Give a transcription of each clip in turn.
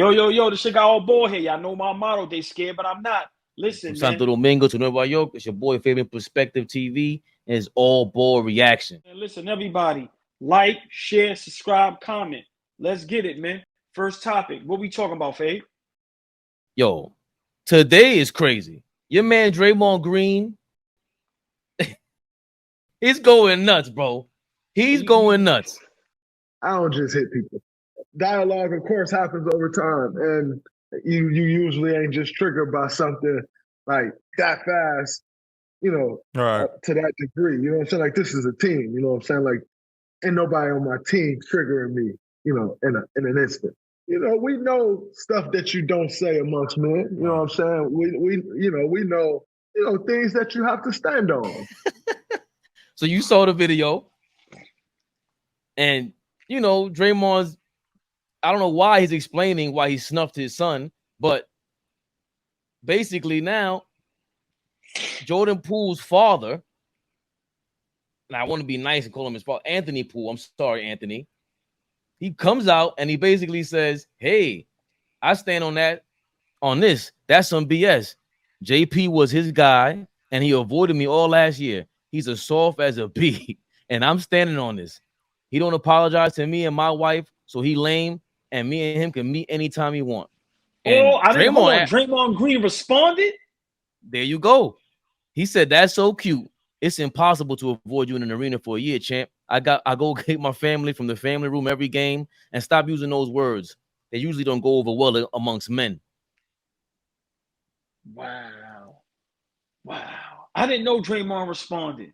Yo, this shit got all ball here. Y'all know my motto. They scared, but I'm not. Listen, From Santo Domingo to Nueva York, it's your boy Fabian PerspecTV, and it's all ball reaction. And listen, everybody, like, share, subscribe, comment. Let's get it, man. First topic. What we talking about, Fabe? Yo, today is crazy. Your man Draymond Green, he's going nuts, bro. He's going nuts. I don't just hit people. Dialogue, of course, happens over time, and you usually ain't just triggered by something like that fast, Right. to that degree. You know what I'm saying? Like, this is a team. You know what I'm saying? Like, ain't nobody on my team triggering me, in an instant. We know stuff that you don't say amongst men. You know what I'm saying? We know things that you have to stand on. So you saw the video, and Draymond's, I don't know why he's explaining why he snuffed his son, but basically now Jordan Poole's father, and I want to be nice and call him his father, Anthony Poole. I'm sorry, Anthony. He comes out and he basically says, hey, I stand on this. That's some BS. JP was his guy, and he avoided me all last year. He's as soft as a bee, and I'm standing on this. He don't apologize to me and my wife, so he lame, and me and him can meet anytime he want. And Draymond Green responded? There you go. He said, that's so cute. It's impossible to avoid you in an arena for a year, champ. I go get my family from the family room every game, and stop using those words. They usually don't go over well amongst men. Wow. I didn't know Draymond responded.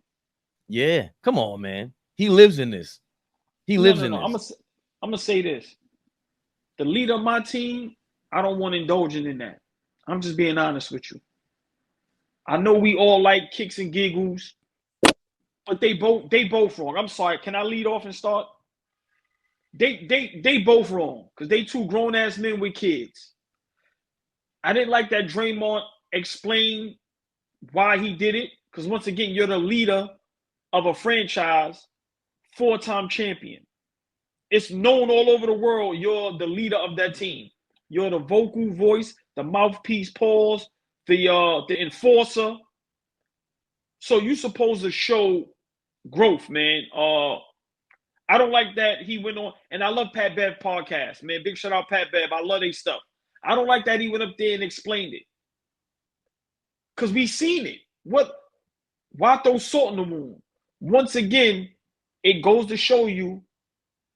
Yeah, come on, man. He lives in this. He lives in this. I'm going to say this. The leader of my team, I don't want indulging in that. I'm just being honest with you. I know we all like kicks and giggles, but they both wrong. I'm sorry. Can I lead off and start? They both wrong because they two grown-ass men with kids. I didn't like that Draymond explained why he did it because, once again, you're the leader of a franchise, 4-time champion. It's known all over the world you're the leader of that team. You're the vocal voice, the mouthpiece, pause, the enforcer. So you're supposed to show growth, man. I don't like that he went on, and I love Pat Bev podcast, man. Big shout out Pat Bev. I love their stuff. I don't like that he went up there and explained it. Because we seen it. Why throw salt in the wound? Once again, it goes to show you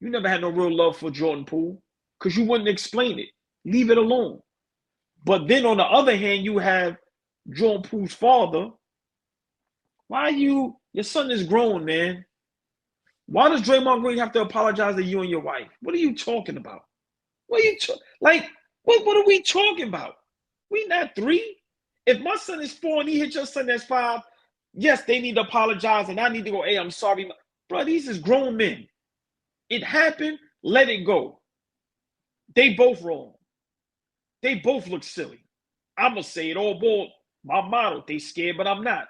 never had no real love for Jordan Poole because you wouldn't explain it. Leave it alone. But then on the other hand, you have Jordan Poole's father. Your son is grown, man. Why does Draymond Green have to apologize to you and your wife? What are you talking about? What are we talking about? We not 3. If my son is 4 and he hit your son that's 5, yes, they need to apologize and I need to go, hey, I'm sorry. Bro, these is grown men. It happened. Let it go. They both wrong. They both look silly. I'm going to say it all ball. My motto, they scared, but I'm not.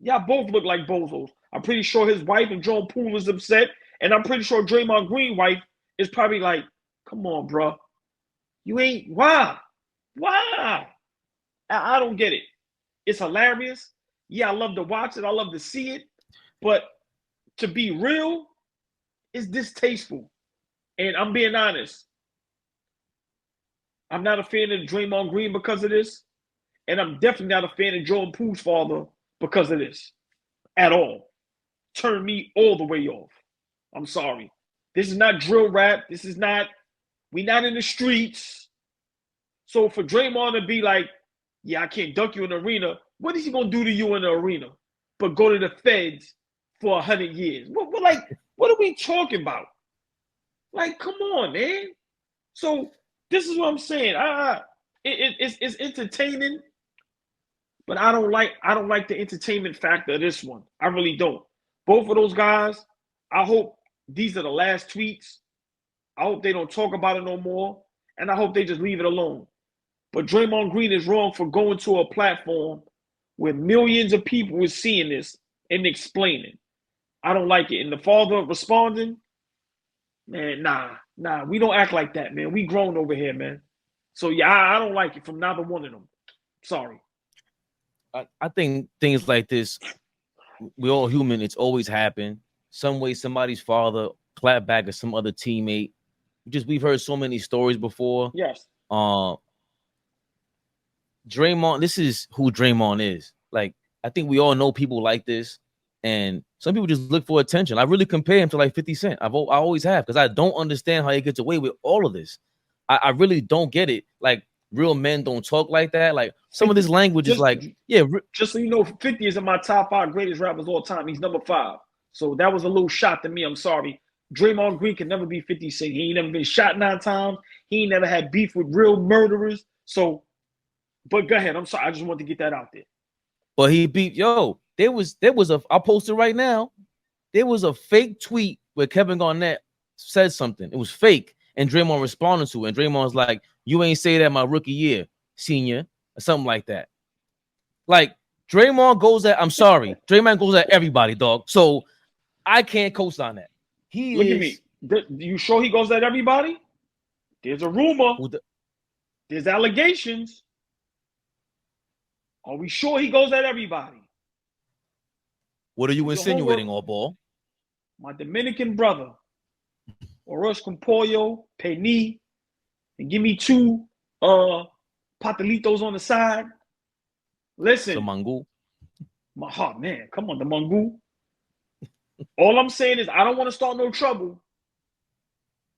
Y'all both look like bozos. I'm pretty sure his wife and Jordan Poole is upset. And I'm pretty sure Draymond Green's wife is probably like, come on, bro. You ain't, why? I don't get it. It's hilarious. Yeah, I love to watch it. I love to see it. But to be real, it's distasteful. And I'm being honest. I'm not a fan of Draymond Green because of this. And I'm definitely not a fan of Jordan Poole's father because of this. At all. Turn me all the way off. I'm sorry. This is not drill rap. We not in the streets. So for Draymond to be like, yeah, I can't dunk you in the arena. What is he going to do to you in the arena? But go to the feds for 100 years. What are we talking about? Like, come on, man. So this is what I'm saying. It's entertaining, but I don't like the entertainment factor of this one. I really don't. Both of those guys, I hope these are the last tweets. I hope they don't talk about it no more. And I hope they just leave it alone. But Draymond Green is wrong for going to a platform where millions of people are seeing this and explaining. I don't like it. And the father responding, man, nah, we don't act like that, man. We grown over here, man. So yeah, I don't like it from neither one of them. Sorry. I think things like this, we're all human. It's always happened. Some way somebody's father clapped back at some other teammate. We've heard so many stories before. Yes. Draymond, this is who Draymond is. Like, I think we all know people like this, and some people just look for attention. I really compare him to like 50 Cent. I always have, because I don't understand how he gets away with all of this. I really don't get it. Like, real men don't talk like that. Like, some of this language is like, yeah. Just so you know, 50 is in my top 5 greatest rappers all time. He's number 5. So that was a little shot to me. I'm sorry. Draymond Green can never be 50 Cent. He ain't never been shot 9 times. He ain't never had beef with real murderers. So, but go ahead. I'm sorry. I just want to get that out there. But he beat, there was I'll post it right now. There was a fake tweet where Kevin Garnett said something. It was fake. And Draymond responded to it. And Draymond's like, you ain't say that my rookie year, senior, or something like that. Like, Draymond goes at, I'm sorry, Draymond goes at everybody, dog. So I can't co-sign that. Look at me. You sure he goes at everybody? There's a rumor. There's allegations. Are we sure he goes at everybody? What are you insinuating, AllBall? My Dominican brother, Oroz con pollo, pení, and give me 2 patelitos on the side. Listen. The mango. Man, come on, the mango. All I'm saying is I don't want to start no trouble.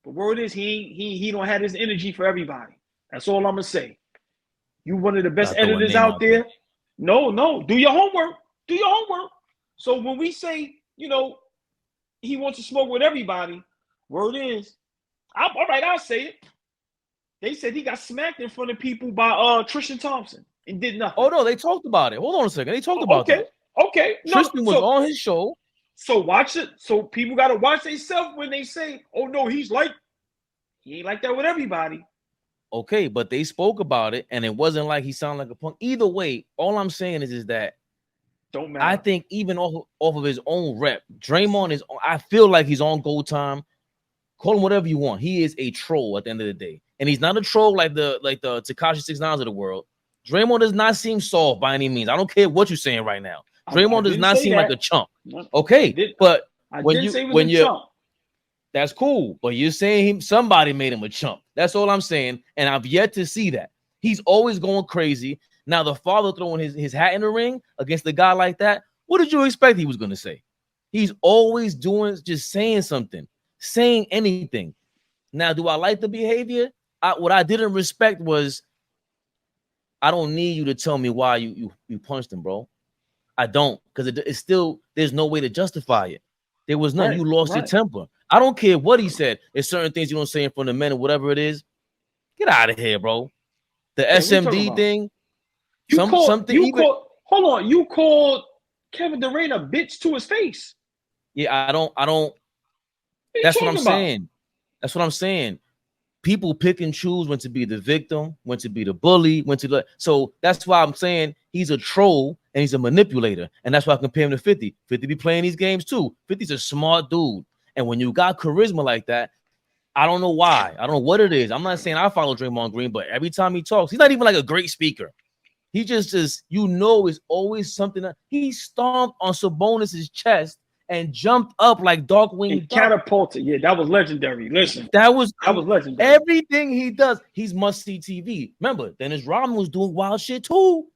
But word is he don't have his energy for everybody. That's all I'm gonna say. You one of the best editors out there. No. Do your homework. Do your homework. So when we say, he wants to smoke with everybody, word is, all right, I'll say it. They said he got smacked in front of people by Tristan Thompson and did nothing. Oh no, they talked about it. Hold on a second. They talked about that. Okay. Tristan was on his show. So watch it. So people gotta watch themselves when they say, oh no, he ain't like that with everybody. Okay, but they spoke about it, and it wasn't like he sounded like a punk. Either way, all I'm saying is that don't matter. I think even off of his own rep, Draymond is. I feel like he's on gold time. Call him whatever you want. He is a troll at the end of the day, and he's not a troll like the Tekashi 6ix9ines of the world. Draymond does not seem soft by any means. I don't care what you're saying right now. Draymond does not seem like a chump. Okay, but when you that's cool. But you're saying somebody made him a chump. That's all I'm saying, and I've yet to see that. He's always going crazy. Now the father throwing his hat in the ring against a guy like that. What did you expect he was going to say? He's always just saying something, saying anything. Now, do I like the behavior? What I didn't respect was, I don't need you to tell me why you punched him, bro. I don't, because it's still, there's no way to justify it. There was none. You lost your temper. I don't care what he said. There's certain things you don't say in front of men or whatever it is. Get out of here, bro. The SMD thing. Hold on. You called Kevin Durant a bitch to his face. Yeah, I don't. That's what I'm saying. That's what I'm saying. People pick and choose when to be the victim, when to be the bully, so that's why I'm saying he's a troll and he's a manipulator. And that's why I compare him to 50. 50 be playing these games too. 50's a smart dude. And when you got charisma like that, I don't know why. I don't know what it is. I'm not saying I follow Draymond Green, but every time he talks, he's not even like a great speaker. He just is, is always something. He stomped on Sabonis's chest and jumped up like Darkwing. Catapulted. Yeah, that was legendary. Listen, that was legendary. Everything he does, he's must-see TV. Remember, Dennis Rodman was doing wild shit too.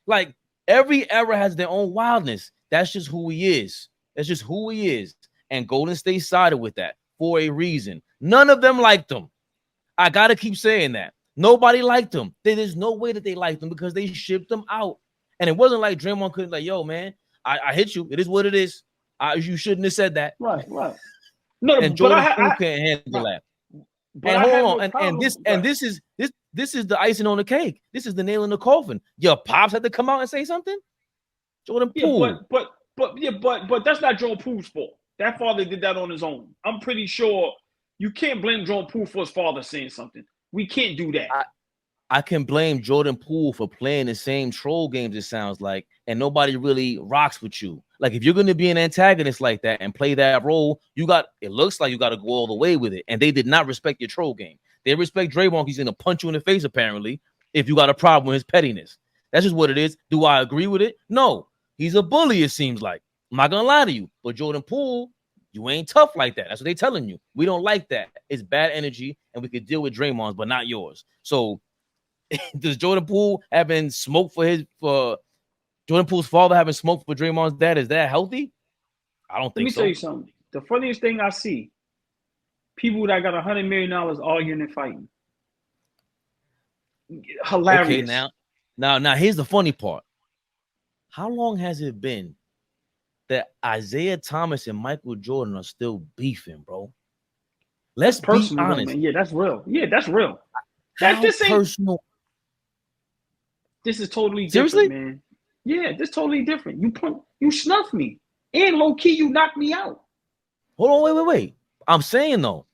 Like, every era has their own wildness. That's just who he is. That's just who he is. And Golden State sided with that for a reason. None of them liked him. I got to keep saying that. Nobody liked him. There's no way that they liked him because they shipped him out. And it wasn't like Draymond couldn't like, yo, man, I hit you. It is what it is. You shouldn't have said that. Right. No, and Jordan Poole can't handle that. And hold on, this is the icing on the cake. This is the nail in the coffin. Your pops had to come out and say something. Jordan Poole. But that's not Jordan Poole's fault. That father did that on his own. I'm pretty sure you can't blame Jordan Poole for his father saying something. We can't do that. I can blame Jordan Poole for playing the same troll games, it sounds like, and nobody really rocks with you. Like, if you're going to be an antagonist like that and play that role, it looks like you got to go all the way with it. And they did not respect your troll game. They respect Draymond. He's going to punch you in the face, apparently, if you got a problem with his pettiness. That's just what it is. Do I agree with it? No. He's a bully, it seems like. I'm not going to lie to you. But Jordan Poole, you ain't tough like that. That's what they're telling you. We don't like that. It's bad energy, and we could deal with Draymond's, but not yours. So does Jordan Poole having smoke for Jordan Poole's father having smoke for Draymond's dad? Is that healthy? I don't think so. Let me tell you something. The funniest thing I see, people that got $100 million arguing and fighting. Hilarious. Okay, now here's the funny part. How long has it been that Isaiah Thomas and Michael Jordan are still beefing, bro? Let's be honest. Man. Yeah, that's real. Yeah, that's real. This ain't personal. This is totally different, seriously, man. Yeah, this is totally different. You snuffed me, and low key, you knocked me out. Hold on, wait. I'm saying though,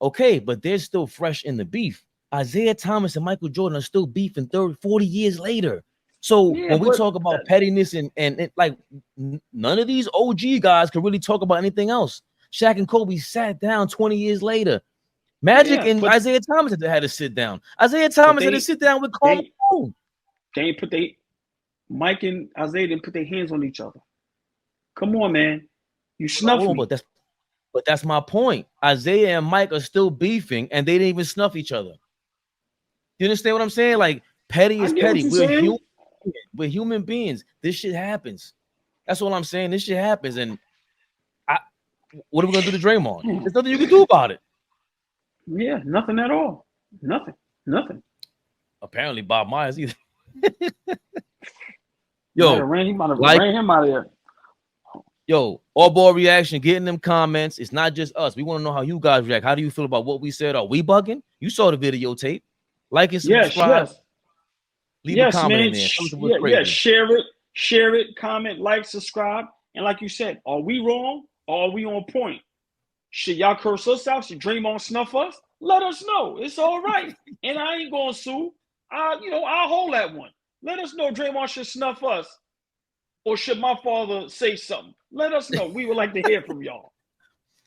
okay, but they're still fresh in the beef. Isaiah Thomas and Michael Jordan are still beefing 30, 40 years later. So when we talk about pettiness and like none of these OG guys could really talk about anything else. Shaq and Kobe sat down 20 years later. Magic and Isaiah Thomas had to sit down. Isaiah Thomas had to sit down with Carl. They ain't Mike and Isaiah didn't put their hands on each other. Come on, man. You snuffed me. But that's my point. Isaiah and Mike are still beefing, and they didn't even snuff each other. You understand what I'm saying? Like, petty is petty. We're human beings. This shit happens. That's all I'm saying. This shit happens. And what are we going to do to Draymond? There's nothing you can do about it. Yeah, nothing at all. Nothing. Apparently, Bob Myers either. Yo, he might have ran him out of there. Yo, AllBall reaction, getting them comments. It's not just us. We want to know how you guys react. How do you feel about what we said? Are we bugging? You saw the videotape. Like and subscribe. Yes. Leave a comment in there. Share it, comment, like, subscribe. And like you said, are we wrong or are we on point? Should y'all curse us out? Should Draymond snuff us? Let us know. It's all right. And I ain't gonna sue. I'll hold that one. Let us know Draymond should snuff us. Or should my father say something? Let us know. We would like to hear from y'all.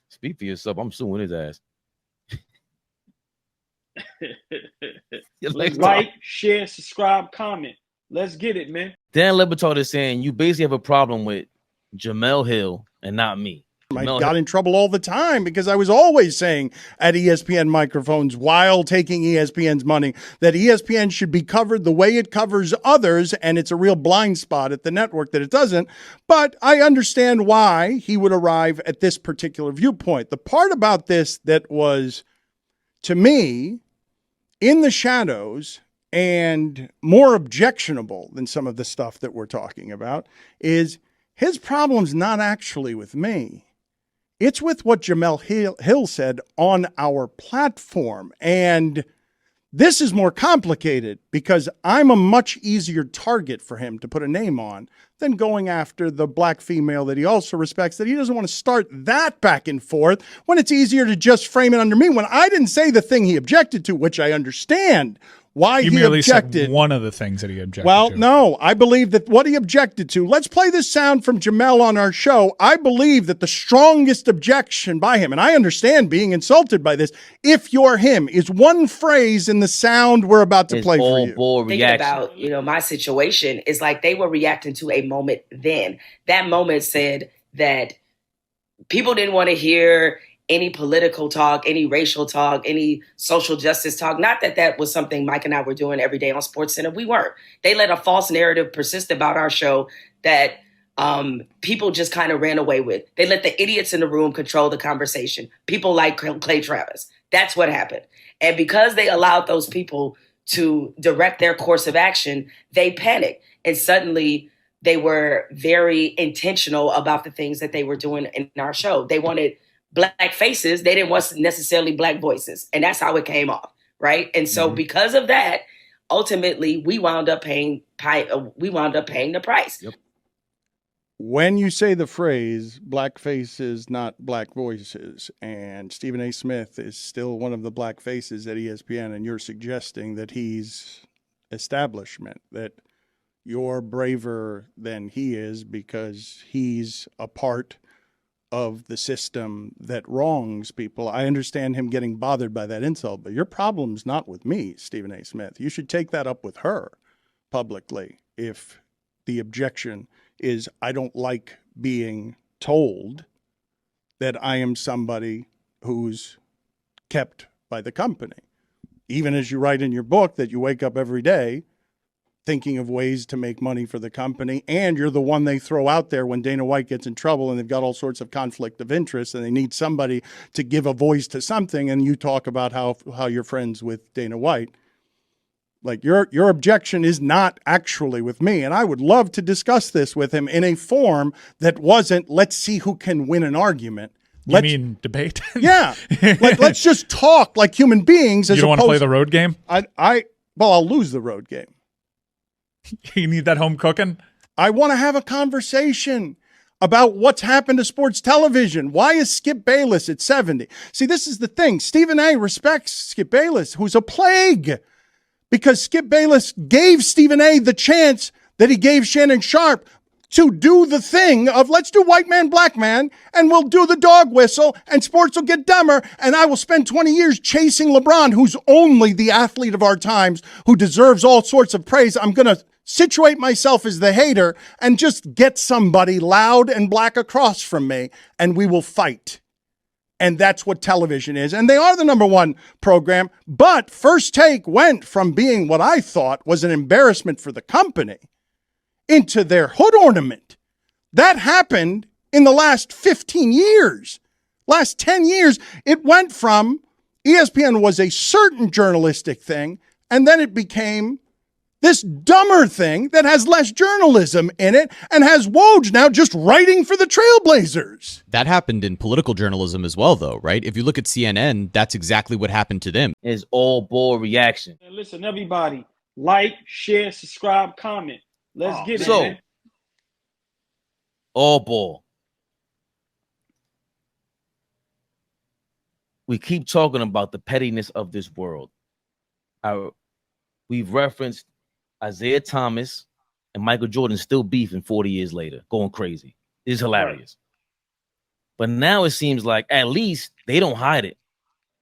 Speak for yourself. I'm suing his ass. Like, share, subscribe, comment. Let's get it, man. Dan Batard is saying you basically have a problem with Jamel Hill and not me. I got in trouble all the time because I was always saying at ESPN microphones while taking ESPN's money that ESPN should be covered the way it covers others, and it's a real blind spot at the network that it doesn't. But I understand why he would arrive at this particular viewpoint. The part about this that was, to me, in the shadows and more objectionable than some of the stuff that we're talking about is his problem's not actually with me. It's with what Jamel Hill said on our platform. And this is more complicated because I'm a much easier target for him to put a name on than going after the black female that he also respects, that he doesn't want to start that back and forth when it's easier to just frame it under me. When I didn't say the thing he objected to, which I understand why you he merely objected. Said one of the things that he objected to. Well, no, I believe that what he objected to, let's play this sound from Jamel on our show. I believe that the strongest objection by him, and I understand being insulted by this, if you're him, is one phrase in the sound we're about to play for you. Thinking about, my situation is like they were reacting to a moment then. That moment said that people didn't want to hear any political talk, any racial talk, any social justice talk. Not that that was something Mike and I were doing every day on SportsCenter. We weren't. They let a false narrative persist about our show that people just kind of ran away with. They let the idiots in the room control the conversation. People like Clay Travis. That's what happened. And because they allowed those people to direct their course of action, they panicked. And suddenly they were very intentional about the things that they were doing in our show. They wanted black faces. They didn't want necessarily black voices. And that's how it came off, right? And so because of that, ultimately, we wound up paying the price. Yep. When you say the phrase, black faces, not black voices, and Stephen A. Smith is still one of the black faces at ESPN, and you're suggesting that he's establishment, that you're braver than he is because he's a part of the system that wrongs people. I understand him getting bothered by that insult, but your problem's not with me, Stephen A. Smith. You should take that up with her publicly if the objection is, I don't like being told that I am somebody who's kept by the company. Even as you write in your book that you wake up every day thinking of ways to make money for the company, and you're the one they throw out there when Dana White gets in trouble and they've got all sorts of conflict of interest and they need somebody to give a voice to something, and you talk about how you're friends with Dana White. Like, your objection is not actually with me, and I would love to discuss this with him in a form that wasn't, let's see who can win an argument. You mean debate? Yeah. Like, let's just talk like human beings. You don't want to play the road game? I'll lose the road game. You need that home cooking? I want to have a conversation about what's happened to sports television. Why is Skip Bayless at 70? See, this is the thing. Stephen A. respects Skip Bayless, who's a plague, because Skip Bayless gave Stephen A. the chance that he gave Shannon Sharpe to do the thing of, let's do white man, black man, and we'll do the dog whistle, and sports will get dumber, and I will spend 20 years chasing LeBron, who's only the athlete of our times, who deserves all sorts of praise. I'm going to situate myself as the hater and just get somebody loud and black across from me, and we will fight. And that's what television is. And they are the number one program. But First Take went from being what I thought was an embarrassment for the company into their hood ornament. That happened in the last 15 years. Last 10 years, it went from ESPN was a certain journalistic thing, and then it became this dumber thing that has less journalism in it and has Woj now just writing for the Trailblazers. That happened in political journalism as well, though, right? If you look at CNN, that's exactly what happened to them. It's all ball reaction. And listen, everybody, like, share, subscribe, comment. Let's get it, man. All ball. We keep talking about the pettiness of this world. We've referenced Isaiah Thomas and Michael Jordan still beefing 40 years later, going crazy. It's hilarious. Right. But now it seems like at least they don't hide it.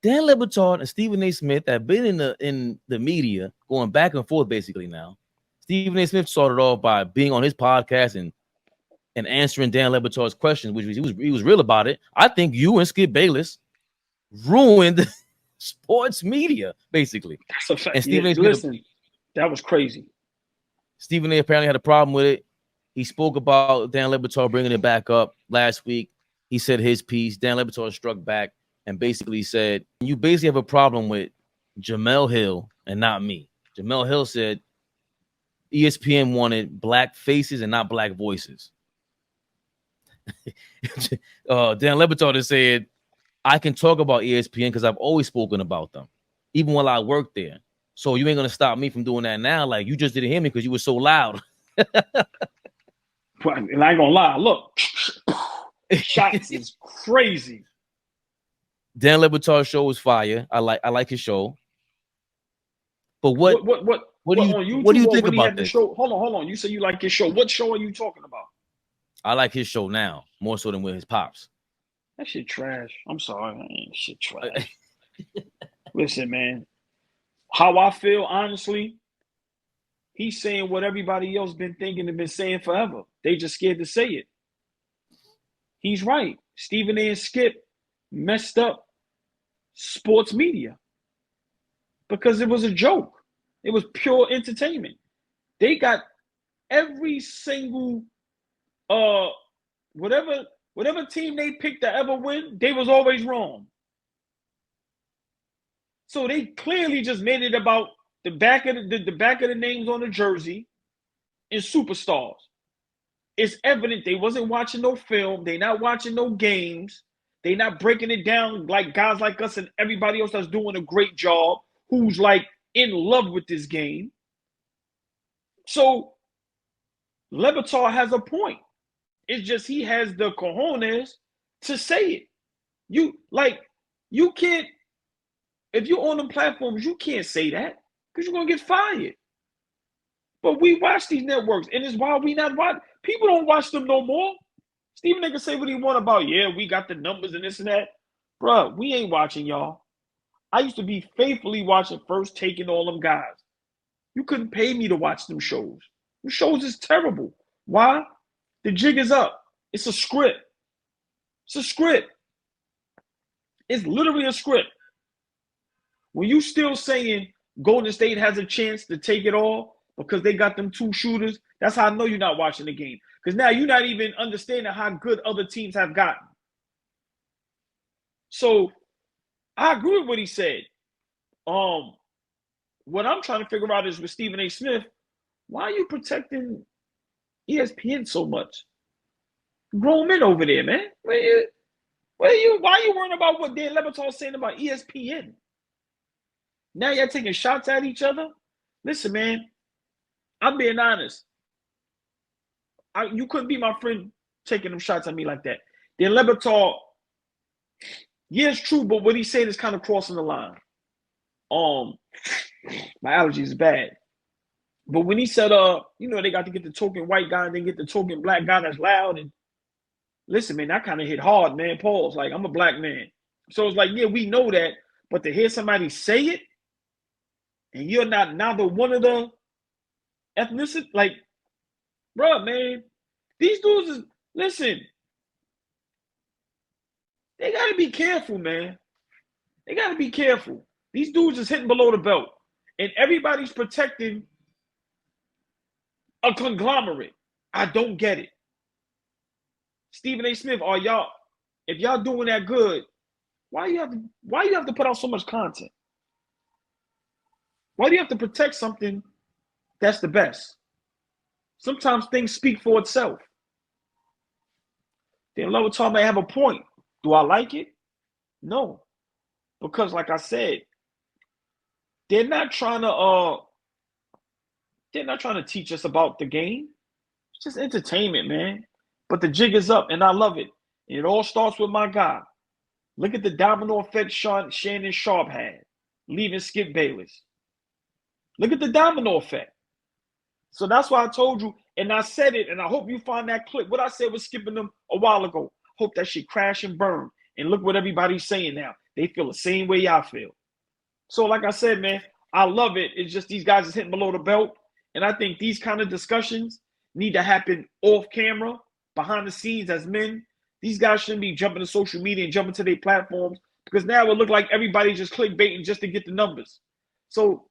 Dan Le Batard and Stephen A. Smith have been in the media going back and forth basically now. Stephen A. Smith started off by being on his podcast and answering Dan Le Batard's questions, which he was real about it. I think you and Skip Bayless ruined sports media, basically. That's a fact. And Stephen A. Listen, that was crazy. Stephen A. apparently had a problem with it. He spoke about Dan Le Batard bringing it back up last week. He said his piece. Dan Le Batard struck back and basically said, you basically have a problem with Jamel Hill and not me. Jamel Hill said ESPN wanted black faces and not black voices. Dan Le Batard has said, I can talk about ESPN because I've always spoken about them, even while I worked there. So you ain't going to stop me from doing that now. Like, you just didn't hear me because you were so loud. And I ain't going to lie. Look, shots is crazy. Dan Le Batard's show is fire. I like his show. But what do you think about this? Show? Hold on. You say you like his show. What show are you talking about? I like his show now more so than with his pops. That shit trash. I'm sorry, man. Shit trash. Listen, man. How I feel, honestly, he's saying what everybody else been thinking and been saying forever. They just scared to say it. He's right. Stephen A. and Skip messed up sports media because it was a joke. It was pure entertainment. They got every single whatever team they picked to ever win, they was always wrong. So they clearly just made it about the back of the names on the jersey and superstars. It's evident they wasn't watching no film. They not watching no games. They not breaking it down like guys like us and everybody else that's doing a great job, who's like in love with this game. So Le Batard has a point. It's just he has the cojones to say it. You can't. If you're on them platforms, you can't say that because you're going to get fired. But we watch these networks, and it's why we not watch. People don't watch them no more. Stephen A can say what he want about, yeah, we got the numbers and this and that. Bruh, we ain't watching y'all. I used to be faithfully watching First Take and all them guys. You couldn't pay me to watch them shows. Them shows is terrible. Why? The jig is up. It's a script. It's a script. It's literally a script. When you still saying Golden State has a chance to take it all because they got them 2 shooters, that's how I know you're not watching the game. Because now you're not even understanding how good other teams have gotten. So I agree with what he said. What I'm trying to figure out is with Stephen A. Smith, why are you protecting ESPN so much? Grown men over there, man. Why are you worrying about what Dan Le Batard's saying about ESPN? Now you're taking shots at each other? Listen, man, I'm being honest. You couldn't be my friend taking them shots at me like that. Dan Le Batard, yeah, it's true, but what he's saying is kind of crossing the line. My allergy is bad. But when he said, they got to get the token white guy and then get the token black guy that's loud. And listen, man, that kind of hit hard, man. Pause. Like, I'm a black man. So it's like, yeah, we know that. But to hear somebody say it, and you're not neither one of the ethnicity, like, bro, man, these dudes is, listen, they got to be careful, man. They got to be careful. These dudes is hitting below the belt. And everybody's protecting a conglomerate. I don't get it. Stephen A. Smith, if y'all doing that good, why you have to put out so much content? Why do you have to protect something that's the best? Sometimes things speak for itself. Dan Le Batard may have a point. Do I like it? No. Because like I said, they're not trying to teach us about the game. It's just entertainment, man. But the jig is up, and I love it. And it all starts with my guy. Look at the domino effect Shannon Sharp had, leaving Skip Bayless. Look at the domino effect. So that's why I told you, and I said it, and I hope you find that clip. What I said was skipping them a while ago. Hope that shit crash and burn. And look what everybody's saying now. They feel the same way I feel. So like I said, man, I love it. It's just these guys is hitting below the belt. And I think these kind of discussions need to happen off camera, behind the scenes as men. These guys shouldn't be jumping to social media and jumping to their platforms because now it look like everybody just clickbaiting just to get the numbers. So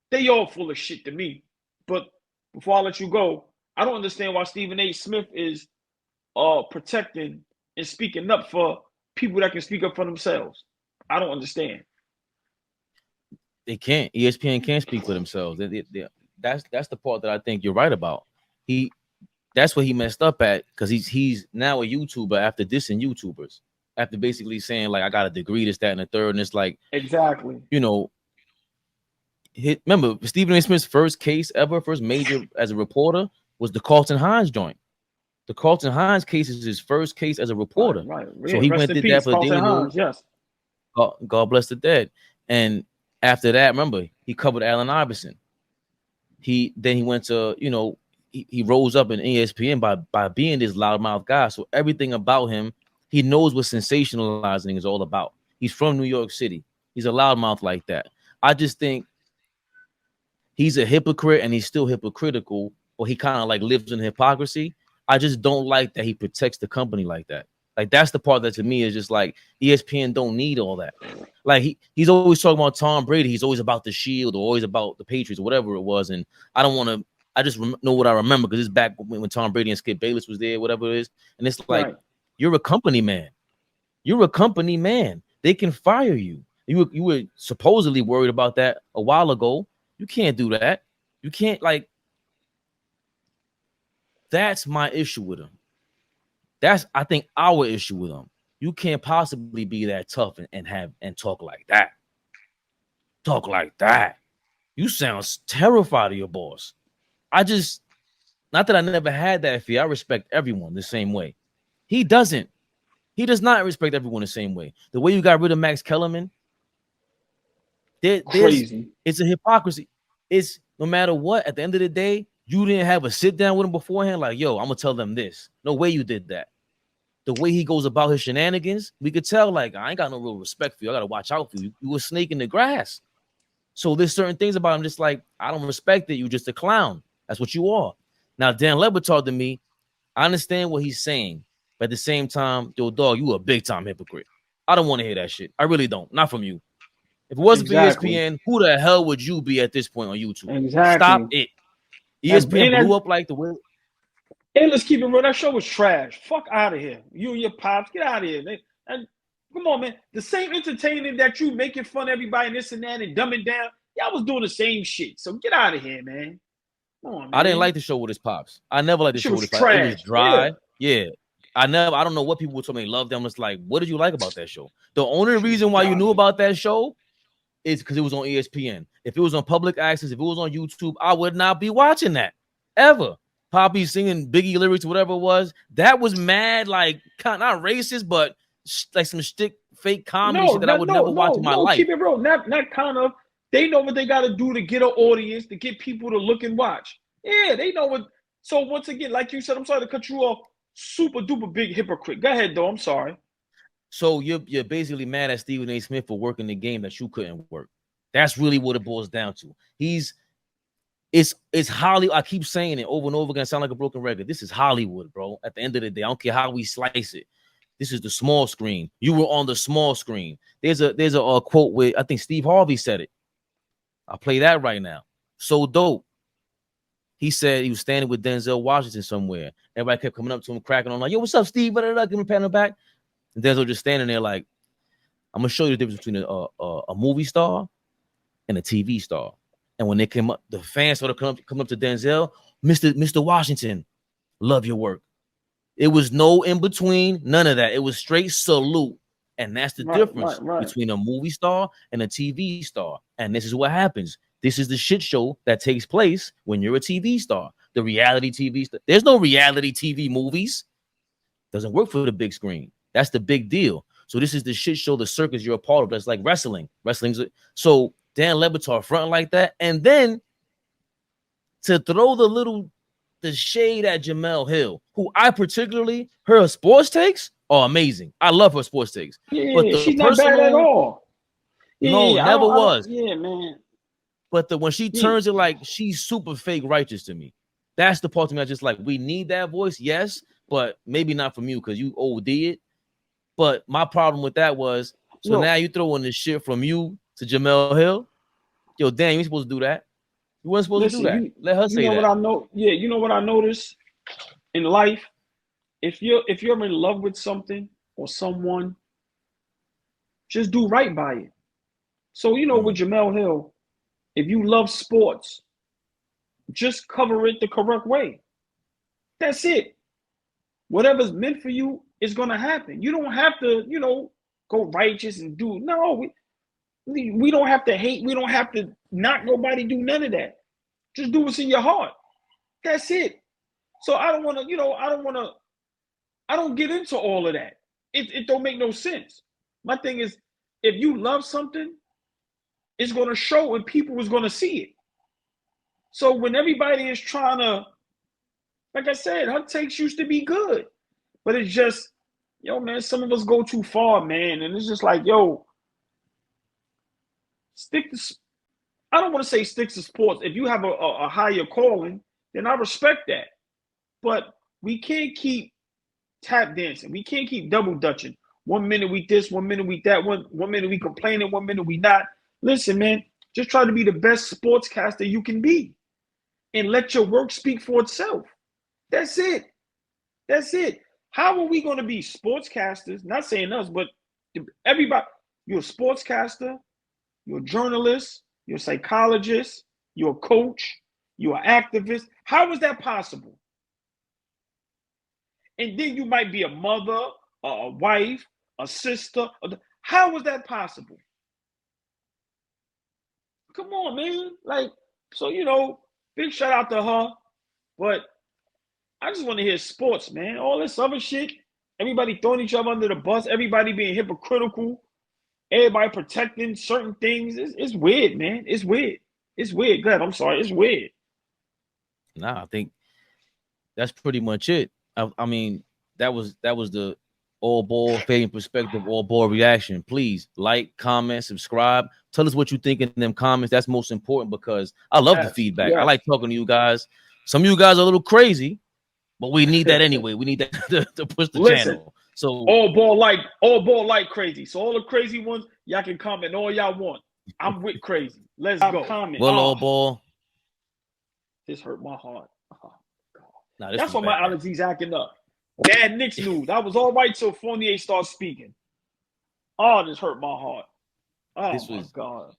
they all full of shit to me. But before I let you go, I don't understand why Stephen A. Smith is protecting and speaking up for people that can speak up for themselves. I don't understand. They can't. ESPN can't speak for themselves. That's the part that I think you're right about. That's what he messed up at, because he's now a YouTuber after dissing YouTubers, after basically saying like I got a degree, this, that, and the third, and it's like exactly. Remember Stephen A. Smith's first case ever, first major as a reporter was the Carlton Hines joint. The Carlton Hines case is his first case as a reporter. Right. So he went and did that for the Daily News. Yes. God bless the dead. And after that, remember he covered Allen Iverson. He went to he rose up in ESPN by being this loudmouth guy. So everything about him, he knows what sensationalizing is all about. He's from New York City. He's a loudmouth like that. I just think he's a hypocrite, and he's still hypocritical, or he kind of like lives in hypocrisy. I just don't like that he protects the company like that. Like that's the part that to me is just like ESPN don't need all that. Like he's always talking about Tom Brady. He's always about the Shield, or always about the Patriots, or whatever it was. And I don't want to. I just know what I remember because it's back when Tom Brady and Skip Bayless was there, whatever it is. And it's like, right. You're a company man. You're a company man. They can fire you. You were supposedly worried about that a while ago. You can't do that. You can't that's my issue with him. That's, I think, our issue with him. You can't possibly be that tough and talk like that. Talk like that. You sound terrified of your boss. Not that I never had that fear. I respect everyone the same way. He doesn't. He does not respect everyone the same way. The way you got rid of Max Kellerman, crazy. It's a hypocrisy. It's no matter what, at the end of the day, you didn't have a sit down with him beforehand. Like, yo, I'm going to tell them this. No way you did that. the way he goes about his shenanigans, we could tell, like, I ain't got no real respect for you. I gotta watch out for you. You a snake in the grass. So there's certain things about him, just like, I don't respect it. You just a clown. That's what you are. Now, Dan Lebatard to me, I understand what he's saying, but at the same time, yo, dog, you a big time hypocrite. I don't want to hear that shit. I really don't. Not from you. If it wasn't for ESPN, who the hell would you be at this point on YouTube? Exactly. Stop it. ESPN blew up like the way. Hey, let's keep it real. That show was trash. Fuck out of here. You and your pops, get out of here. And come on, man. The same entertaining that you making fun of everybody and this and that and dumbing down, y'all was doing the same shit. So get out of here, man. Come on, man. I didn't like the show with his pops. I never liked the show with his pops. It was dry. Yeah. I don't know what people would tell me love them. It's like, what did you like about that show? The only reason why you knew about that show is because it was on ESPN. If it was on public access, if it was on YouTube, I would not be watching that ever. Poppy singing Biggie lyrics, whatever it was, that was mad, like not racist, but like some shtick, fake comedy shit that I would never watch in my life. Keep it real. Not kind of. They know what they got to do to get an audience, to get people to look and watch. Yeah, they know what. So once again, like you said, I'm sorry to cut you off. Super duper big hypocrite. Go ahead, though. I'm sorry. So you're basically mad at Stephen A. Smith for working the game that you couldn't work. That's really what it boils down to. It's Hollywood. I keep saying it over and over again. I sound like a broken record. This is Hollywood, bro. At the end of the day, I don't care how we slice it. This is the small screen. You were on the small screen. There's a quote where I think Steve Harvey said it. I'll play that right now. So dope. He said he was standing with Denzel Washington somewhere. Everybody kept coming up to him, cracking on like, "Yo, what's up, Steve?" Give him a pat on the back. And Denzel just standing there like, "I'm gonna show you the difference between a movie star and a TV star." And when they came up, the fans started coming up to Denzel, Mr. Washington, love your work. It was no in between, none of that. It was straight salute. And that's the difference between a movie star and a TV star. And this is what happens. This is the shit show that takes place when you're a TV star. The reality TV star. There's no reality TV movies. Doesn't work for the big screen. That's the big deal. So this is the shit show, the circus you're a part of. That's like wrestling. So Dan Lebatard fronting like that, and then to throw the shade at Jemele Hill, who I particularly, her sports takes are amazing. I love her sports takes. Yeah, but she's not bad at all. No, never was. Yeah, man. But when she turns it like she's super fake righteous to me, that's the part to me I just like. We need that voice, yes, but maybe not from you because you OD it. But my problem with that was, now you throwing this shit from you to Jemele Hill. Yo, damn, you ain't supposed to do that. You weren't supposed to do that. Let her say that. What I know? Yeah, you know what I noticed in life? If you're in love with something or someone, just do right by it. So with Jemele Hill, if you love sports, just cover it the correct way. That's it. Whatever's meant for you is gonna happen. You don't have to, go righteous and do we don't have to hate. We don't have to not nobody do none of that. Just do what's in your heart. That's it. So I don't want to, I don't get into all of that. It don't make no sense. My thing is, if you love something, it's going to show and people is going to see it. So when everybody is trying to, like I said, her takes used to be good, but it's just, man, some of us go too far, man. And it's just like, I don't want to say stick to sports. If you have a higher calling, then I respect that. But we can't keep tap dancing. We can't keep double dutching. 1 minute we this, 1 minute we that, one minute we complaining, 1 minute we not. Listen, man, just try to be the best sportscaster you can be. And let your work speak for itself. That's it. That's it. How are we going to be sportscasters? Not saying us, but everybody. You're a sportscaster. You're a journalist, you're a psychologist, you're a coach, you're an activist. How is that possible? And then you might be a mother, a wife, a sister. How is that possible? Come on, man. Big shout out to her. But I just want to hear sports, man. All this other shit, everybody throwing each other under the bus, everybody being hypocritical. Everybody protecting certain things. It's weird, man. It's weird. It's weird. Go ahead. I'm sorry. It's weird. Nah, I think that's pretty much it. I mean, that was the All Ball, Fabian Perspective, All Ball Reaction. Please like, comment, subscribe. Tell us what you think in them comments. That's most important because I love the feedback. I like talking to you guys. Some of you guys are a little crazy, but we need that anyway. We need that to push the channel. So all ball like crazy. So all the crazy ones, y'all can comment all y'all want. I'm with crazy. Let's go. Comment. Well, All Ball. This hurt my heart. Oh, God. Nah, that's why my allergies acting up. Bad Knicks news. I was all right till Fournier started speaking. Oh, this hurt my heart. Oh, my God.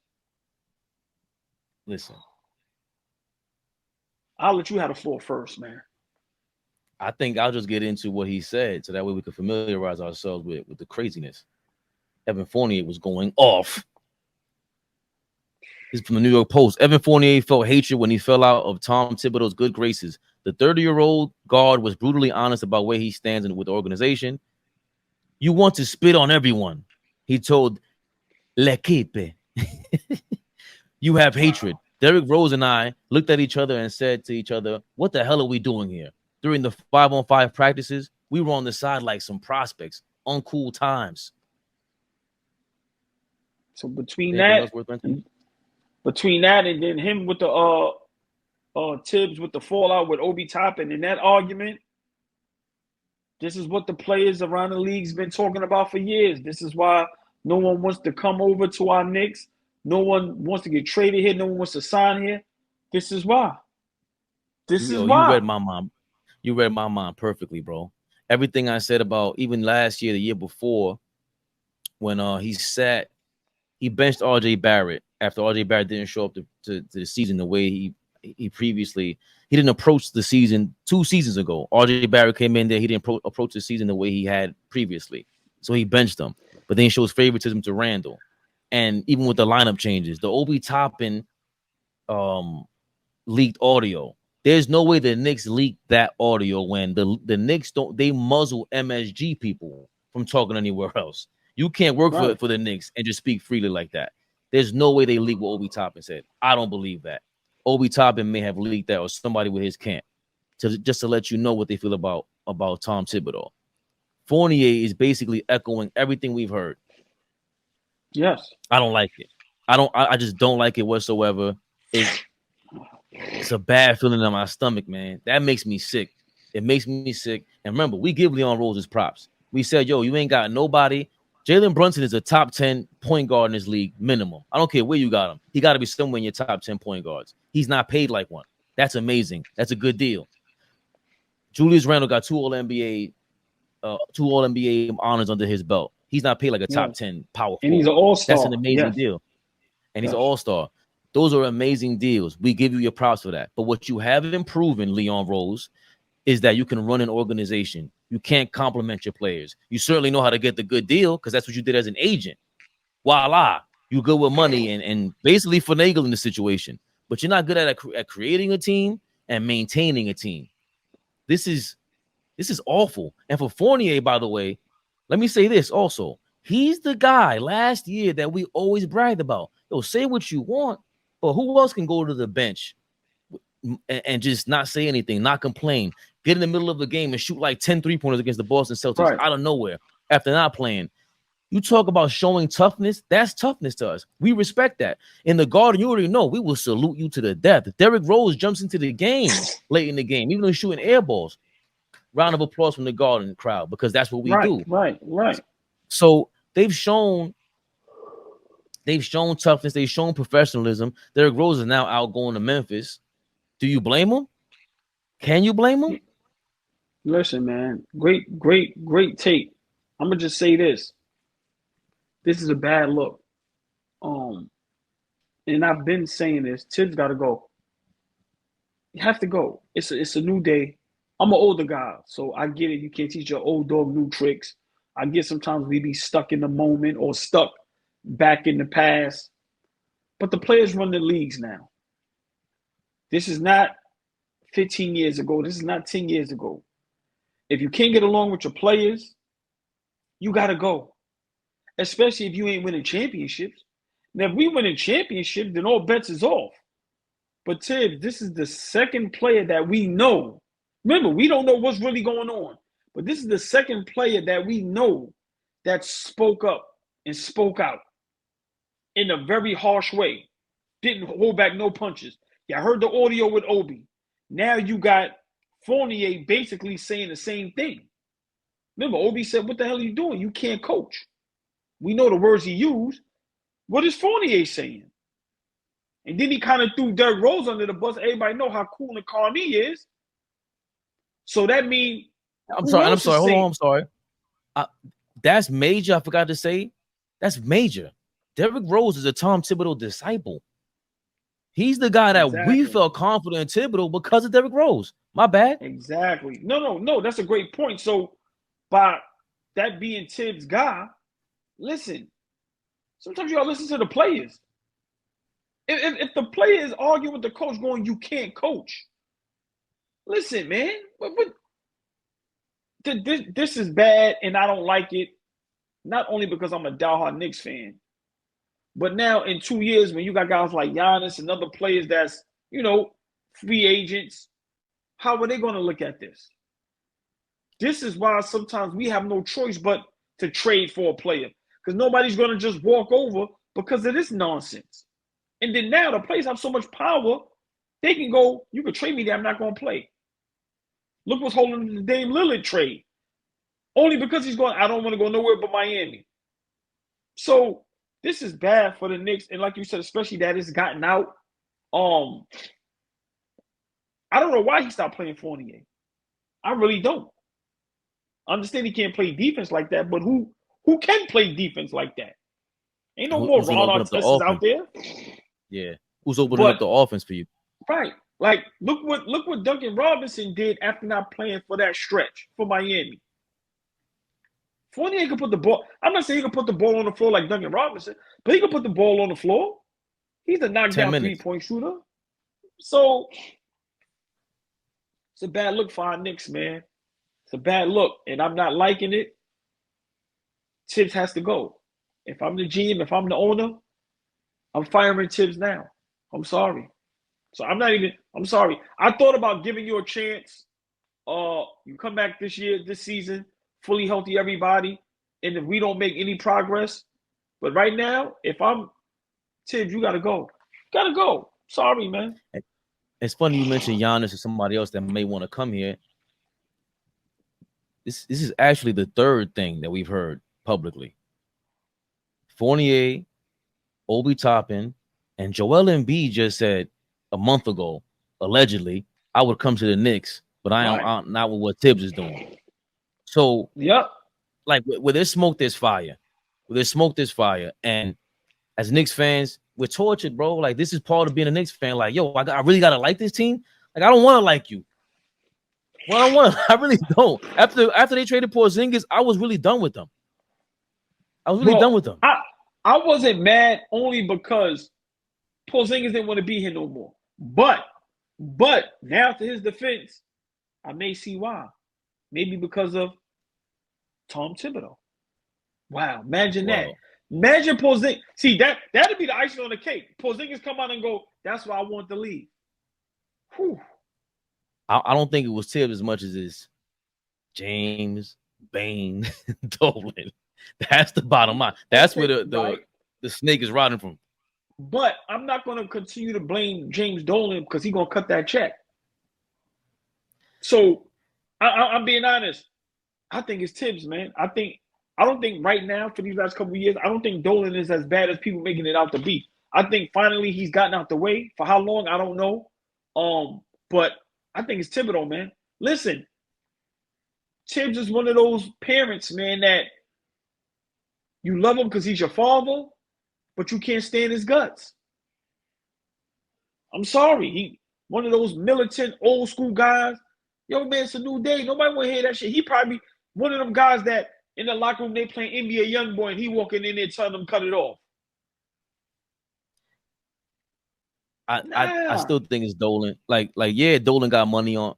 Listen. I'll let you have the floor first, man. I think I'll just get into what he said so that way we can familiarize ourselves with the craziness. Evan Fournier was going off. This is from the New York Post. Evan Fournier felt hatred when he fell out of Tom Thibodeau's good graces. The 30-year-old guard was brutally honest about where he stands with the organization. You want to spit on everyone, he told L'Equipe. You have hatred. Derrick Rose and I looked at each other and said to each other, what the hell are we doing here? During the 5-on-5 practices, we were on the side like some prospects. Uncool times. So between that and then him with the Tibbs with the fallout with Obi Toppin in that argument, this is what the players around the league's been talking about for years. This is why no one wants to come over to our Knicks. No one wants to get traded here. No one wants to sign here. This is why. You read my mind perfectly, bro. Everything I said about even last year, the year before, when he benched RJ Barrett after RJ Barrett didn't show up to the season the way he previously. He didn't approach the season 2 seasons ago. RJ Barrett came in there. He didn't approach the season the way he had previously. So he benched him. But then he shows favoritism to Randall. And even with the lineup changes, the Obi Toppin leaked audio. There's no way the Knicks leaked that audio when the Knicks they muzzle MSG people from talking anywhere else. You can't work for the Knicks and just speak freely like that. There's no way they leaked what Obi Toppin said. I don't believe that. Obi Toppin may have leaked that or somebody with his camp just to let you know what they feel about Tom Thibodeau. Fournier is basically echoing everything we've heard. Yes. I don't like it. I just don't like it whatsoever. It's a bad feeling in my stomach, man. That makes me sick. It makes me sick. And remember, we give Leon Rose his props. We said, yo, you ain't got nobody. Jalen Brunson is a top 10 point guard in this league, minimum. I don't care where you got him. He got to be somewhere in your top 10 point guards. He's not paid like one. That's amazing. That's a good deal. Julius Randle got two All-NBA honors under his belt. He's not paid like a top 10 power forward. And he's an all-star. That's an amazing deal. And he's an all-star. Those are amazing deals. We give you your props for that. But what you haven't proven, Leon Rose, is that you can run an organization. You can't compliment your players. You certainly know how to get the good deal because that's what you did as an agent. Voila. You good with money and basically finagling the situation. But you're not good at creating a team and maintaining a team. This is awful. And for Fournier, by the way, let me say this also. He's the guy last year that we always bragged about. Yo, say what you want, but who else can go to the bench and just not say anything, not complain, get in the middle of the game and shoot like 10 3-pointers against the Boston Celtics out of nowhere after not playing? You talk about showing toughness. That's toughness to us. We respect that. In the Garden, you already know we will salute you to the death. Derrick Rose jumps into the game late in the game, even though he's shooting air balls. Round of applause from the Garden crowd because that's what we do. Right. So they've shown toughness. They've shown professionalism. Derrick Rose is now out going to Memphis. Do you blame him? Can you blame him? Listen, man. Great tape. I'm gonna just say this. This is a bad look. And I've been saying this. Tibbs got to go. You have to go. It's a new day. I'm an older guy, so I get it. You can't teach your old dog new tricks. I get sometimes we be stuck in the moment or stuck back in the past. But the players run the leagues now. This is not 15 years ago. This is not 10 years ago. If you can't get along with your players, you got to go. Especially if you ain't winning championships. Now, if we winning championships, then all bets is off. But Tibbs, this is the second player that we know. Remember, we don't know what's really going on. But this is the second player that we know that spoke up and spoke out in a very harsh way. Didn't hold back no punches. Yeah, I heard the audio with Obi. Now you got Fournier basically saying the same thing. Remember, Obi said, what the hell are you doing? You can't coach. We know the words he used. What is Fournier saying? And then he kind of threw Derrick Rose under the bus. Everybody know how cool and calm he is. So that means I'm sorry. Hold on. I'm sorry. That's major. I forgot to say. That's major. Derrick Rose is a Tom Thibodeau disciple. He's the guy that we felt confident in Thibodeau because of Derrick Rose. My bad. Exactly. No. That's a great point. So by that being Tibbs' guy, listen, sometimes you gotta listen to the players. If the player is arguing with the coach going, you can't coach. Listen, man, this is bad and I don't like it. Not only because I'm a diehard Knicks fan, but now in 2 years when you got guys like Giannis and other players that's, free agents, how are they going to look at this? This is why sometimes we have no choice but to trade for a player because nobody's going to just walk over because of this nonsense. And then now the players have so much power, they can go, you can trade me there, I'm not going to play. Look what's holding the Dame Lillard trade. Only because he's going, I don't want to go nowhere but Miami. So this is bad for the Knicks. And like you said, especially that it's gotten out. I don't know why he stopped playing Fournier. I really don't. I understand he can't play defense like that, but who can play defense like that? Ain't no more Ron Artest out there. Yeah. Who's opening up the offense for you? Right. Like, look what Duncan Robinson did after not playing for that stretch for Miami. Fournier can put the ball. I'm not saying he can put the ball on the floor like Duncan Robinson, but he can put the ball on the floor. He's a knockdown 3-point shooter. So it's a bad look for our Knicks, man. It's a bad look, and I'm not liking it. Tibbs has to go. If I'm the GM, if I'm the owner, I'm firing Tibbs now. I'm sorry. So I'm sorry. I thought about giving you a chance. You come back this season, fully healthy, everybody. And if we don't make any progress, but right now, if I'm Tibbs, you gotta go. Gotta go. Sorry, man. It's funny you mentioned Giannis or somebody else that may want to come here. This is actually the third thing that we've heard publicly. Fournier, Obi Toppin, and Joel Embiid just said a month ago, allegedly, I would come to the Knicks, but I'm not with what Tibbs is doing. So, like, where there's smoke, there's fire. Where there's smoke, there's fire. And as Knicks fans, we're tortured, bro. Like, this is part of being a Knicks fan. Like, yo, I really got to like this team. Like, I don't want to like you. Well, I really don't. After they traded Porzingis, I was really done with them. I was really done with them. I wasn't mad only because Porzingis didn't want to be here no more. But now to his defense, I may see why. Maybe because of Tom Thibodeau. Wow, imagine that. Imagine Porzingis. See, that'd be the icing on the cake. Porzingis come out and go, that's why I want to leave. Whew. I don't think it was Tibbs as much as it's James, Bane, Dolan. That's the bottom line. That's where the snake is rotting from. But I'm not going to continue to blame James Dolan because he's going to cut that check. So I'm being honest. I think it's Tibbs, man. I don't think right now for these last couple of years, I don't think Dolan is as bad as people making it out to be. I think finally he's gotten out the way. For how long, I don't know. But I think it's Thibodeau, man. Listen, Tibbs is one of those parents, man, that you love him because he's your father, but you can't stand his guts. I'm sorry. He one of those militant, old school guys. Yo, man, it's a new day. Nobody want to hear that shit. He probably one of them guys that in the locker room they playing NBA Youngboy and he walking in there telling them cut it off. I still think it's Dolan. Yeah, Dolan got money on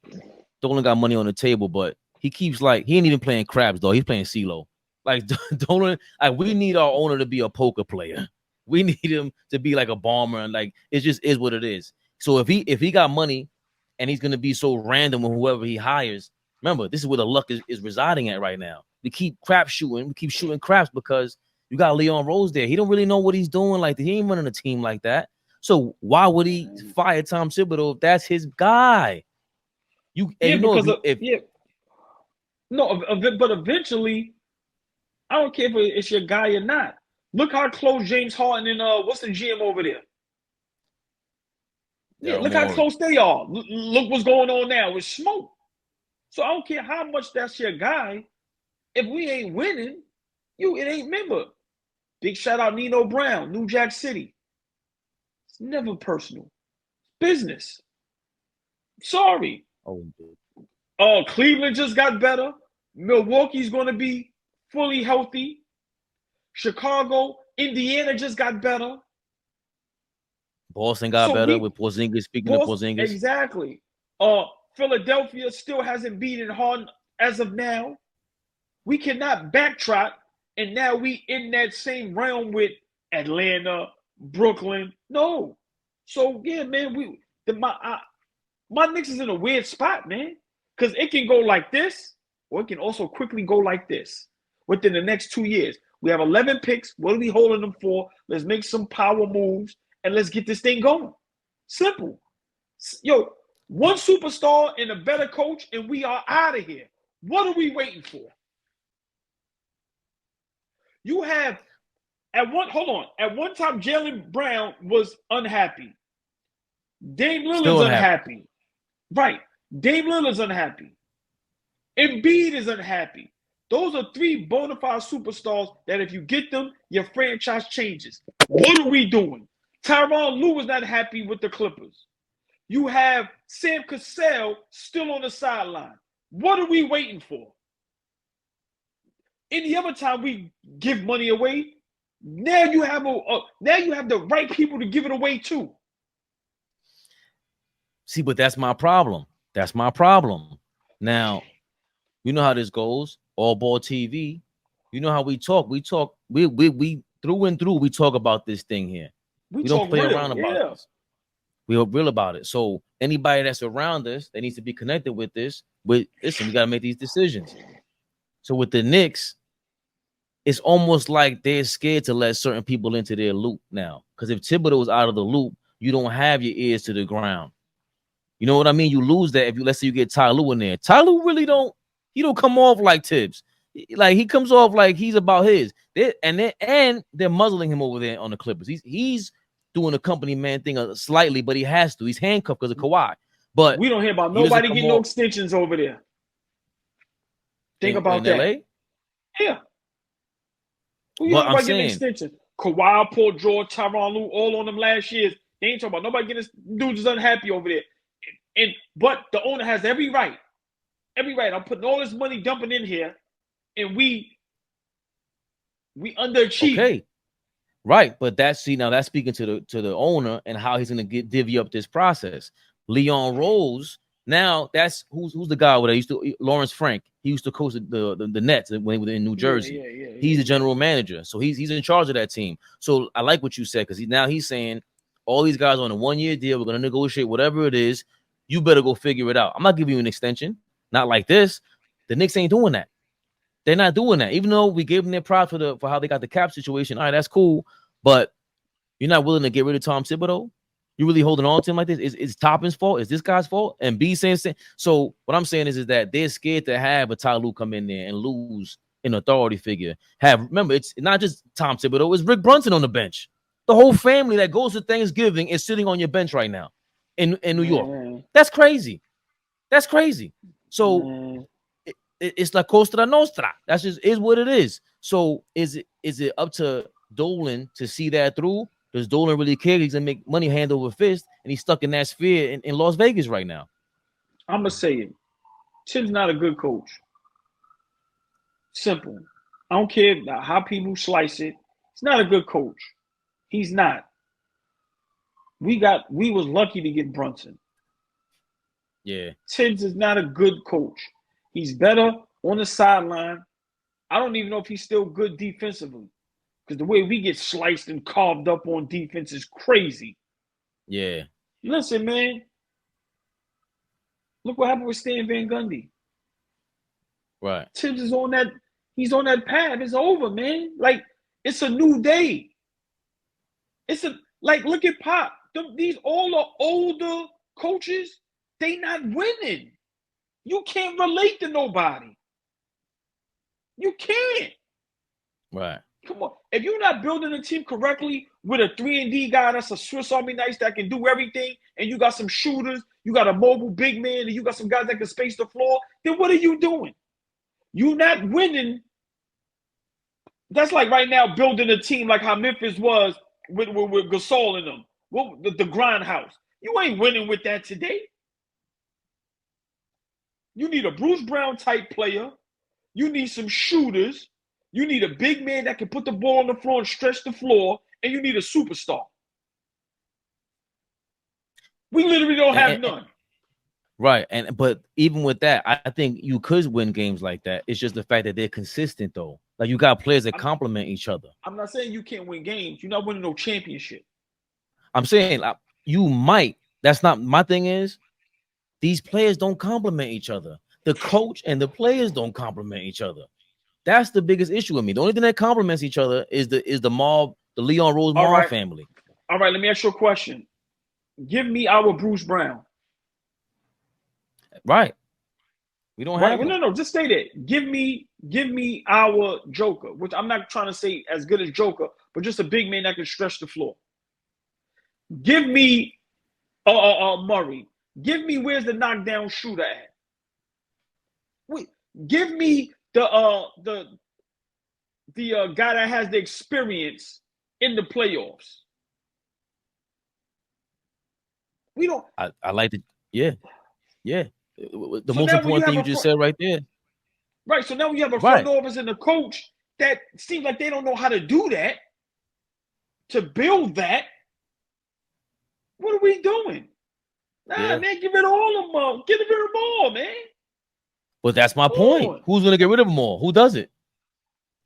the table, but he keeps he ain't even playing craps though. He's playing CeeLo. Like Dolan, we need our owner to be a poker player. We need him to be like a bomber, and it just is what it is. So if he got money and he's gonna be so random with whoever he hires, Remember, this is where the luck is residing at right now. We keep crap shooting. We keep shooting craps because you got Leon Rose there. He don't really know what he's doing. Like, he ain't running a team like that. So why would he fire Tom Thibodeau if that's his guy? But eventually, I don't care if it's your guy or not. Look how close James Harden and what's the GM over there? Yeah, look how close they are. Look what's going on now with smoke. So I don't care how much that's your guy. If we ain't winning, it ain't member. Big shout out Nino Brown, New Jack City. It's never personal. Business. Sorry. Cleveland just got better. Milwaukee's going to be fully healthy. Chicago, Indiana just got better. Boston got better with Porzingis. Speaking of Porzingis. Exactly. Philadelphia still hasn't beaten Harden as of now. We cannot backtrack, and now we in that same realm with Atlanta, Brooklyn. No. So, yeah, man, my Knicks is in a weird spot, man, because it can go like this, or it can also quickly go like this within the next 2 years. We have 11 picks. What are we holding them for? Let's make some power moves, and let's get this thing going. Simple. Yo, one superstar and a better coach, and we are out of here. What are we waiting for? You have, at one time, Jaylen Brown was unhappy. Dame Lillard's unhappy. Right. Dame Lillard's unhappy. Embiid is unhappy. Those are three bona fide superstars that if you get them, your franchise changes. What are we doing? Tyronn Lue is not happy with the Clippers. You have Sam Cassell still on the sideline. What are we waiting for? Any other time we give money away, now you have the right people to give it away too. See, but that's my problem. That's my problem. Now, you know how this goes. AllBallTV. You know how we talk. We talk. We through and through. We talk about this thing here. We don't play around about this. We are real about it. So anybody that's around us that needs to be connected with this, listen, we got to make these decisions. So with the Knicks, it's almost like they're scared to let certain people into their loop now. Because if Thibodeau is out of the loop, you don't have your ears to the ground. You know what I mean? You lose that if let's say you get Ty Lue in there. Ty Lue really don't come off like Tibbs. Like, he comes off like he's about his. They're muzzling him over there on the Clippers. He's doing a company man thing slightly, but he has to. He's handcuffed because of Kawhi. But we don't hear about nobody getting no extensions over there. Think about that. LA? Yeah. Who you about getting an extension? Kawhi, Paul George, Tyronn Lue, all on them last years. They ain't talking about nobody getting dudes is unhappy over there. But the owner has every right. Every right. I'm putting all this money dumping in here, and we underachieve. Okay. Right, but that's speaking to the owner and how he's going to divvy up this process. Leon Rose, now that's who's the guy with Lawrence Frank. He used to coach the Nets when he was in New Jersey. He's the general manager, so he's in charge of that team. So I like what you said, because he's saying all these guys on a 1-year deal. We're going to negotiate whatever it is. You better go figure it out. I'm not giving you an extension, not like this. The Knicks ain't doing that. They're not doing that. Even though we gave them their props for how they got the cap situation. All right, that's cool. But you're not willing to get rid of Tom Thibodeau? You're really holding on to him like this? Is Toppin's fault? Is this guy's fault? And B saying so what I'm saying is that they're scared to have a Ty Lue come in there and lose an authority figure. Remember, it's not just Tom Thibodeau, it's Rick Brunson on the bench. The whole family that goes to Thanksgiving is sitting on your bench right now in New York. That's crazy. That's crazy. So it's La Costa Nostra. That's just is what it is. So is it up to Dolan to see that through? Does Dolan really care? He's gonna make money hand over fist, and he's stuck in that sphere in Las Vegas right now. I'm gonna say it. Tim's not a good coach. Simple. I don't care how people slice it. He's not a good coach. He's not. We was lucky to get Brunson. Yeah. Tibbs is not a good coach. He's better on the sideline. I don't even know if he's still good defensively, because the way we get sliced and carved up on defense is crazy. Yeah. Listen, man. Look what happened with Stan Van Gundy. Right. Tibbs is on that. He's on that path. It's over, man. Like, it's a new day. Look at Pop. These all the older coaches, they not winning. You can't relate to nobody. You can't. Right. Come on. If you're not building a team correctly with a 3-and-D guy that's a Swiss Army knife that can do everything, and you got some shooters, you got a mobile big man, and you got some guys that can space the floor, then what are you doing? You're not winning. That's like right now building a team like how Memphis was with Gasol in them. The grindhouse. You ain't winning with that today. You need a Bruce Brown type player. You need some shooters. You need a big man that can put the ball on the floor and stretch the floor. And you need a superstar. We literally don't have none. Right. But even with that, I think you could win games like that. It's just the fact that they're consistent, though. Like, you got players that complement each other. I'm not saying you can't win games. You're not winning no championship. I'm saying you might. That's not my thing. Is these players don't complement each other. The coach and the players don't complement each other. That's the biggest issue with me. The only thing that complements each other is the Leon Rose Marv family. All right, let me ask you a question. Give me our Bruce Brown. Right. We don't have no, just stay there. Give me our Joker, which I'm not trying to say as good as Joker, but just a big man that can stretch the floor. Give me Murray. Give me where's the knockdown shooter at? Give me the guy that has the experience in the playoffs. We don't. I like the yeah. The most important thing you just said right there. Right. So now we have a front office and a coach that seems like they don't know how to do that, to build that. What are we doing? Man, give it all of them. Get rid of them all, man. But that's my point. Who's going to get rid of them all? Who does it?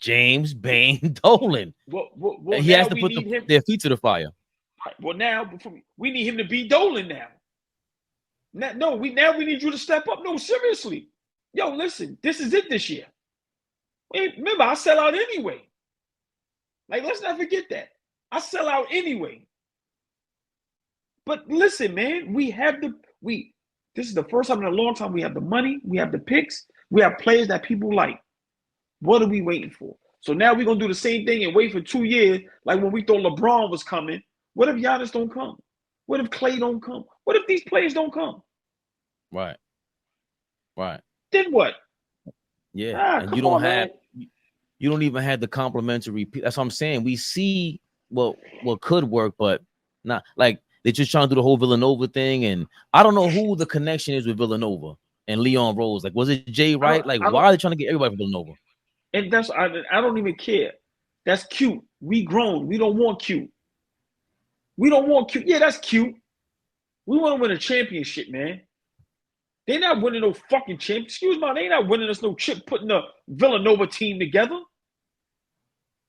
James Bain Dolan. Well, he has to put their feet to the fire. Right. Well, now we need him to be Dolan now. We need you to step up. No, seriously. Yo, listen, this is it this year. Remember, I sell out anyway. Like, let's not forget that. I sell out anyway. But listen, man, this is the first time in a long time we have the money, we have the picks, we have players that people like. What are we waiting for? So now we're going to do the same thing and wait for 2 years, like when we thought LeBron was coming. What if Giannis don't come? What if Clay don't come? What if these players don't come? Right. Then what? Yeah. And you don't even have the complimentary. That's what I'm saying. We see what could work, but not like they're just trying to do the whole Villanova thing. And I don't know who the connection is with Villanova and Leon Rose. Like, was it Jay Wright? Like, why are they trying to get everybody from Villanova? And I don't even care. That's cute. We grown. We don't want cute. We don't want cute. Yeah, that's cute. We want to win a championship, man. They're not winning no fucking champ. Excuse me, they not winning us no chip putting the Villanova team together.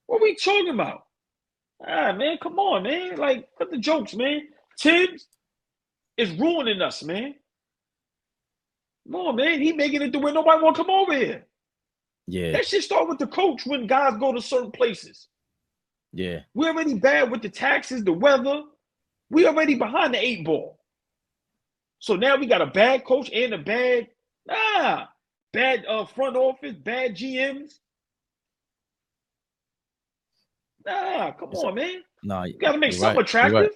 What are we talking about? Man, come on, man. Like, cut the jokes, man. Tibbs is ruining us, man. Come on, man. He making it to where nobody want to come over here. Yeah. That shit start with the coach when guys go to certain places. Yeah. We're already bad with the taxes, the weather. We already behind the 8 ball. So now we got a bad coach and a bad front office, bad GMs. Come on, man. You got to make something attractive.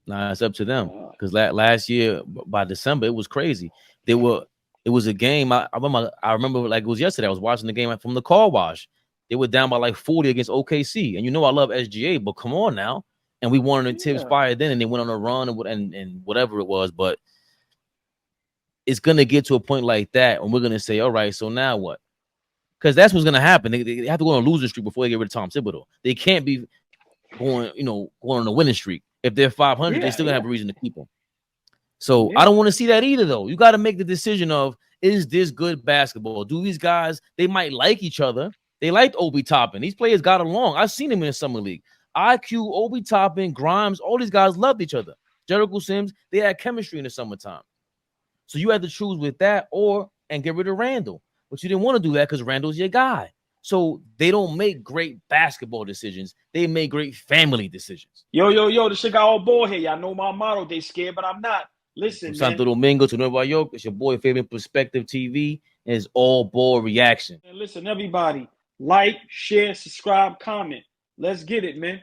Right. It's up to them. Because last year, by December, it was crazy. It was a game. I remember like it was yesterday. I was watching the game from the car wash. They were down by like 40 against OKC. And you know I love SGA, but come on now. And we wanted the Tibbs fired then, and they went on a run and whatever it was. But it's going to get to a point like that, and we're going to say, all right, so now what? Because that's what's going to happen. They have to go on a losing streak before they get rid of Tom Thibodeau. They can't be going on a winning streak. If they're 500, they still going to have a reason to keep them. So I don't want to see that either, though. You got to make the decision of, is this good basketball? Do these guys, they might like each other. They liked Obi Toppin. These players got along. I've seen them in the summer league. IQ, Obi Toppin, Grimes, all these guys loved each other. Jericho Sims, they had chemistry in the summertime. So you had to choose with that and get rid of Randall. But you didn't want to do that because Randall's your guy. So they don't make great basketball decisions. They make great family decisions. Yo, this shit got all ball here. Y'all know my motto. They scared, but I'm not. Listen, From Santo Domingo to Nueva York, it's your boy Fabian PerspecTV, and it's all ball reaction. man. Listen, everybody. Like, share, subscribe, comment. Let's get it, man.